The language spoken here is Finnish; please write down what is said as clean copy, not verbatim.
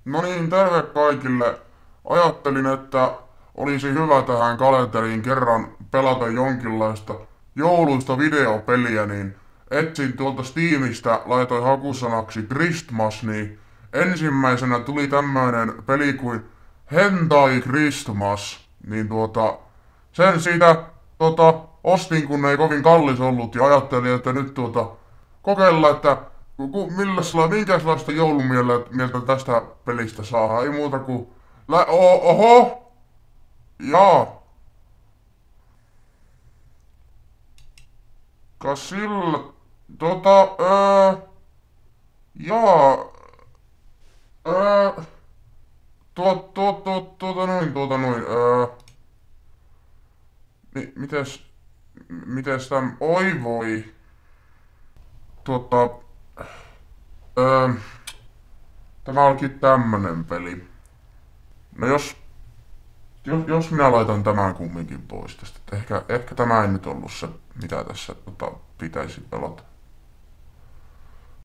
No niin, terve kaikille. Ajattelin, että olisi hyvä tähän kalenteriin kerran pelata jonkinlaista jouluista videopeliä, niin etsin tuolta Steamista, laitoin hakusanaksi Christmas, niin ensimmäisenä tuli tämmöinen peli kuin Hentai Christmas. Niin sen siitä ostin, kun ei kovin kallis ollut, ja ajattelin, että nyt kokeilla, että minkälaista joulumieltä tästä pelistä saa. Ei muuta kuin... Oho! Jaa. Kas sillä... Tota... Jaa... Öö... Mites... Mites täm... Oi voi... Tuota... Öö... Tämä onkin tämmönen peli. No jos minä laitan tämän kumminkin pois tästä. Ehkä tämä ei nyt ollut se, mitä tässä pitäisi pelata.